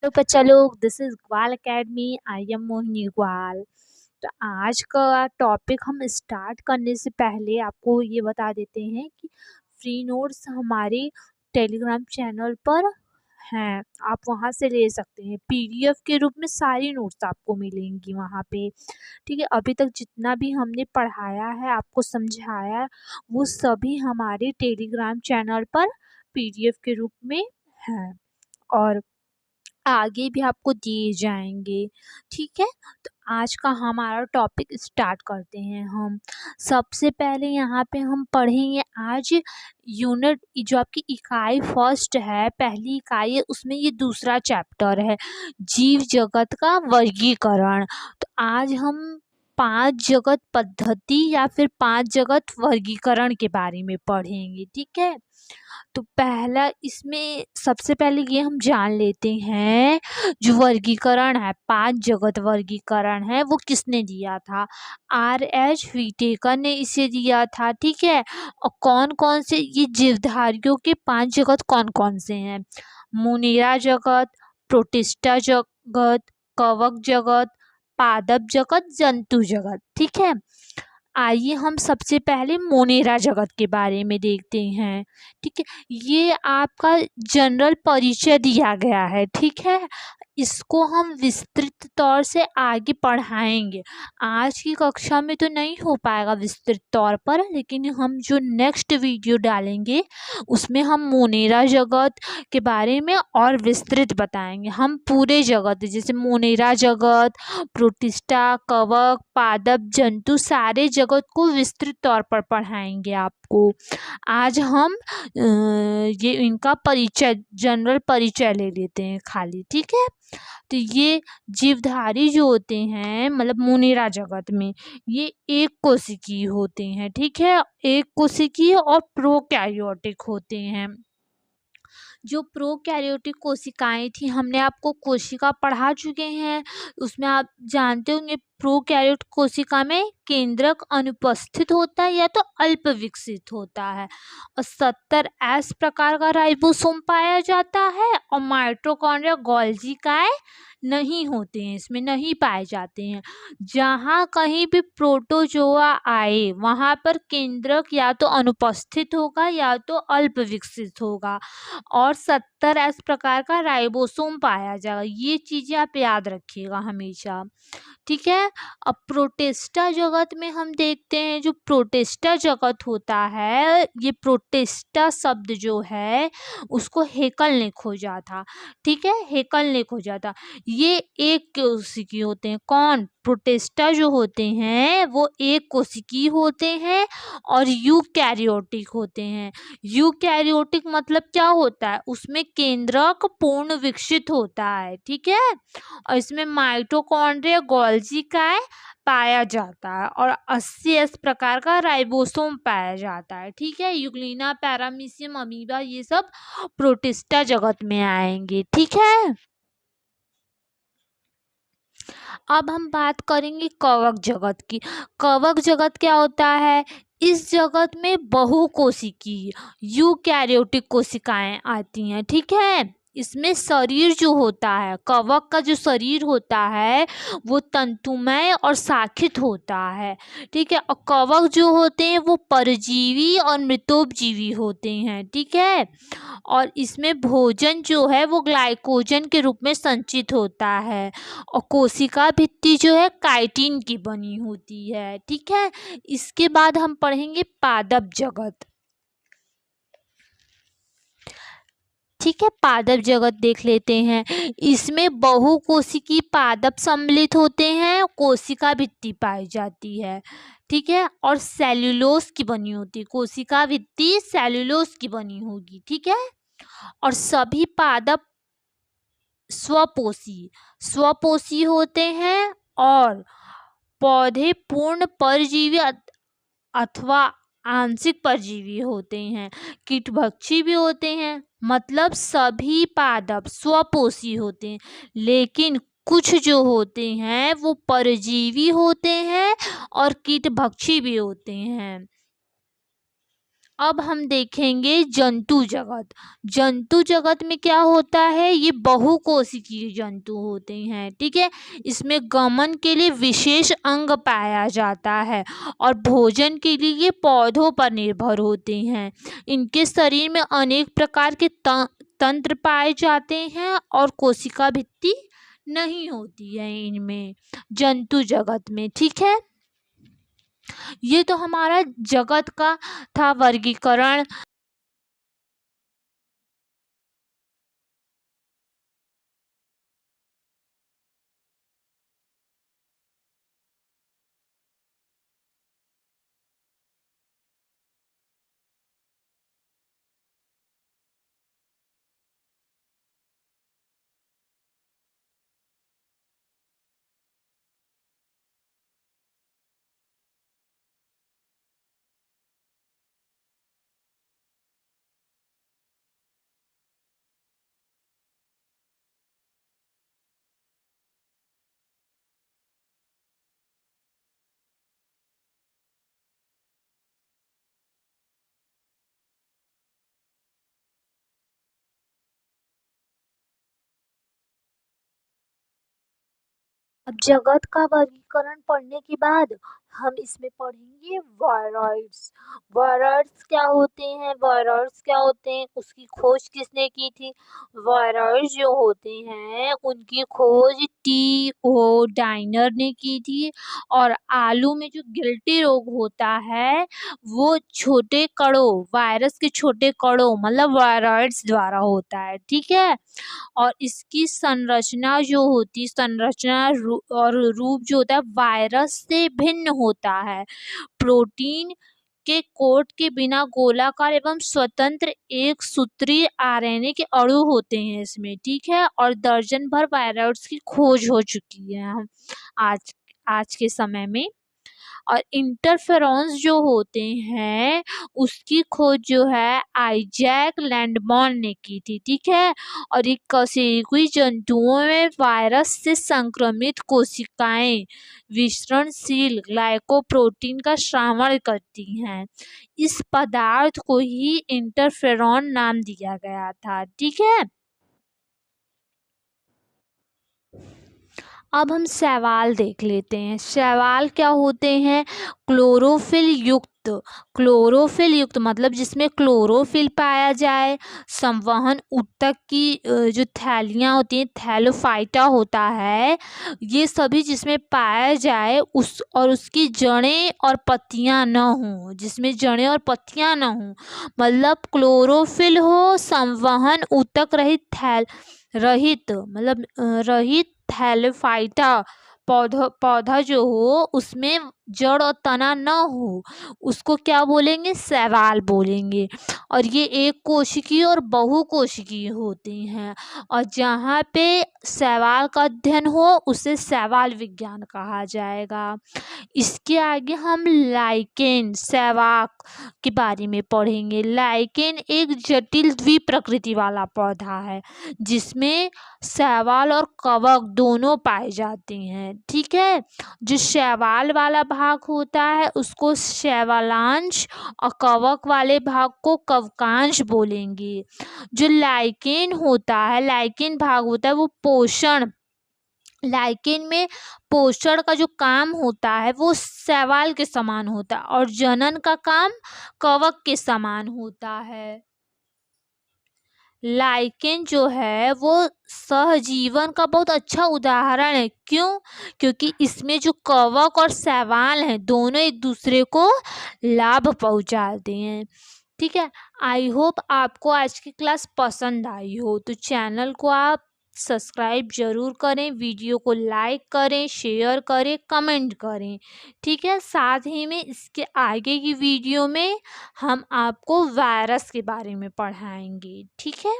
तो बच्चा लोग, दिस इज ग्वाल अकेडमी। आई एम मोहिनी ग्वाल। तो आज का टॉपिक हम स्टार्ट करने से पहले आपको ये बता देते हैं कि फ्री नोट्स हमारे टेलीग्राम चैनल पर हैं। आप वहाँ से ले सकते हैं, पीडीएफ के रूप में सारी नोट्स आपको मिलेंगी वहाँ पे। ठीक है, अभी तक जितना भी हमने पढ़ाया है, आपको समझाया है, वो सभी हमारे टेलीग्राम चैनल पर पीडीएफ के रूप में है और आगे भी आपको दिए जाएंगे। ठीक है, तो आज का हमारा टॉपिक स्टार्ट करते हैं हम। सबसे पहले यहाँ पे हम पढ़ेंगे आज यूनिट, जो आपकी इकाई फर्स्ट है, पहली इकाई है, उसमें ये दूसरा चैप्टर है, जीव जगत का वर्गीकरण। तो आज हम 5 जगत पद्धति या फिर 5 जगत वर्गीकरण के बारे में पढ़ेंगे। ठीक है, तो पहला इसमें सबसे पहले ये हम जान लेते हैं, जो वर्गीकरण है, 5 जगत वर्गीकरण है, वो किसने दिया था? R.H. व्हिटेकर ने इसे दिया था। ठीक है, और कौन कौन से ये जीवधारियों के 5 जगत कौन कौन से हैं? मुनेरा जगत, प्रोटिस्टा जगत, कवक जगत, पादप जगत, जंतु जगत। ठीक है, आइए हम सबसे पहले मोनेरा जगत के बारे में देखते हैं। ठीक है, ये आपका जनरल परिचय दिया गया है। ठीक है, इसको हम विस्तृत तौर से आगे पढ़ाएंगे। आज की कक्षा में तो नहीं हो पाएगा विस्तृत तौर पर, लेकिन हम जो नेक्स्ट वीडियो डालेंगे उसमें हम मोनेरा जगत के बारे में और विस्तृत बताएंगे। हम पूरे जगत, जैसे मोनेरा जगत, प्रोटिस्टा, कवक, पादप, जंतु, सारे जगत को विस्तृत तौर पर पढ़ाएंगे आपको। आज हम ये इनका परिचय, जनरल परिचय ले लेते हैं खाली। ठीक है, तो ये जीवधारी जो होते हैं, मतलब मुनेरा जगत में, ये एक कोशिकीय होते हैं। ठीक है, एक कोशिकीय और प्रोकैरियोटिक होते हैं। जो प्रोकैरियोटिक कोशिकाएं थी, हमने आपको कोशिका पढ़ा चुके हैं, उसमें आप जानते होंगे प्रोकैरियोट कोशिका में केंद्रक अनुपस्थित होता है या तो अल्प विकसित होता है, और 70 एस प्रकार का राइबोसोम पाया जाता है, और माइटोकॉन्ड्रिया गोल्जी काय नहीं होते हैं, इसमें नहीं पाए जाते हैं। जहाँ कहीं भी प्रोटोजोआ आए, वहाँ पर केंद्रक या तो अनुपस्थित होगा या तो अल्प विकसित होगा, और 70 एस प्रकार का राइबोसोम पाया जाएगा। ये चीजें आप याद रखिएगा हमेशा। ठीक है, अब प्रोटिस्टा जगत में हम देखते हैं, जो प्रोटिस्टा जगत होता है, ये प्रोटिस्टा शब्द जो है उसको हेकल ने खोजा था। ठीक है, हेकल ने खोजा था। ये एक कोशिकीय होते हैं। कौन? प्रोटिस्टा जो होते हैं वो एक कोशिकीय होते हैं और यूकैरियोटिक होते हैं। यूकैरियोटिक मतलब क्या होता है? उसमें केंद्रक पूर्ण विकसित होता है। ठीक है, और इसमें माइटोकॉन्ड्रिया गोल्जी काय पाया जाता है, और 80 प्रकार का राइबोसोम पाया जाता है। ठीक है, यूग्लिना, पैरामीशियम, अमीबा, ये सब प्रोटिस्टा जगत में आएंगे। ठीक है, अब हम बात करेंगे कवक जगत की। कवक जगत क्या होता है? इस जगत में बहुकोशिकीय यूकैरियोटिक कोशिकाएं आती हैं। ठीक है, इसमें शरीर जो होता है, कवक का जो शरीर होता है वो तंतुमय और शाखित होता है। ठीक है, और कवक जो होते हैं वो परजीवी और मृतोपजीवी होते हैं। ठीक है, और इसमें भोजन जो है वो ग्लाइकोजन के रूप में संचित होता है, और कोशिका भित्ति जो है काइटिन की बनी होती है। ठीक है, इसके बाद हम पढ़ेंगे पादप जगत। ठीक है, पादप जगत देख लेते हैं। इसमें बहुकोशिकीय पादप सम्मिलित होते हैं, कोशिका भित्ति पाई जाती है। ठीक है, और सेल्यूलोज की बनी होती है, कोशिका भित्ति सेल्यूलोज की बनी होगी। ठीक है, और सभी पादप स्वपोषी स्वपोषी होते हैं, और पौधे पूर्ण परजीवी अथवा आंशिक परजीवी होते हैं, कीटभक्षी भी होते हैं। मतलब सभी पादप स्वपोषी होते हैं, लेकिन कुछ जो होते हैं वो परजीवी होते हैं और कीटभक्षी भी होते हैं। अब हम देखेंगे जंतु जगत। जंतु जगत में क्या होता है, ये बहुकोशिकीय जंतु होते हैं, ठीक है। इसमें गमन के लिए विशेष अंग पाया जाता है और भोजन के लिए ये पौधों पर निर्भर होते हैं। इनके शरीर में अनेक प्रकार के तंत्र पाए जाते हैं और कोशिका भित्ति नहीं होती है इनमें, जंतु जगत में, ठीक है। ये तो हमारा जगत का था वर्गीकरण। अब जगत का वर्गीकरण पढ़ने के बाद हम इसमें पढ़ेंगे वायरॉइड्स। वायरॉइड्स क्या होते हैं, वायरॉइड्स क्या होते हैं, उसकी खोज किसने की थी। वायरॉइड्स जो होते हैं उनकी खोज टी.ओ. डाइनर ने की थी। और आलू में जो गिल्टी रोग होता है वो छोटे कणों, वायरस के छोटे कणों मतलब वायरॉइड्स द्वारा होता है, ठीक है। और इसकी संरचना जो होती, संरचना और रूप जो होता है वायरस से भिन्न होता है। प्रोटीन के कोट के बिना गोलाकार एवं स्वतंत्र एक सूत्रीय आरएनए के अणु होते हैं इसमें, ठीक है। और दर्जन भर वायरस की खोज हो चुकी है हम आज आज के समय में। और इंटरफेरॉन्स जो होते हैं उसकी खोज जो है आइजैक लैंडमॉन ने की थी, ठीक है। और ये कशेरुकी जंतुओं में वायरस से संक्रमित कोशिकाएं विसरणशील ग्लाइकोप्रोटीन का श्रावण करती हैं। इस पदार्थ को ही इंटरफेरॉन नाम दिया गया था, ठीक है। अब हम शैवाल देख लेते हैं। शैवाल क्या होते हैं, क्लोरोफिल युक्त। क्लोरोफिल युक्त मतलब जिसमें क्लोरोफिल पाया जाए। संवहन ऊतक की जो थैलियाँ होती हैं, थैलोफाइटा होता है, ये सभी जिसमें पाया जाए उस और उसकी जड़ें और पत्तियां न हों, जिसमें जड़ें और पत्तियां न हों, मतलब क्लोरोफिल हो, संवहन ऊतक रहित थैलेफाइटा पौधा पौधा जो हो उसमें जड़ और तना न हो, उसको क्या बोलेंगे, शैवाल बोलेंगे। और ये एक कोशिकीय और बहुकोशिकीय होते हैं। और जहाँ पे शैवाल का अध्ययन हो उसे शैवाल विज्ञान कहा जाएगा। इसके आगे हम लाइकेन, शैवाक के बारे में पढ़ेंगे। लाइकेन एक जटिल द्विप्रकृति वाला पौधा है जिसमें शैवाल और कवक दोनों पाए जाते हैं, ठीक है। जो शैवाल वाला भाग होता है उसको शैवालांश और कवक वाले भाग को कवकांश बोलेंगे। जो लाइकेन होता है, लाइकेन भाग होता है वो पोषण, लाइकेन में पोषण का जो काम होता है वो शैवाल के समान होता है और जनन का काम कवक के समान होता है। लाइकेन जो है वो सहजीवन का बहुत अच्छा उदाहरण है। क्यों? क्योंकि इसमें जो कवक और शैवाल हैं दोनों एक दूसरे को लाभ पहुंचाते हैं, ठीक है। आई होप आपको आज की क्लास पसंद आई हो, तो चैनल को आप सब्सक्राइब जरूर करें, वीडियो को लाइक करें, शेयर करें, कमेंट करें, ठीक है। साथ ही में इसके आगे की वीडियो में हम आपको वायरस के बारे में पढ़ाएंगे, ठीक है।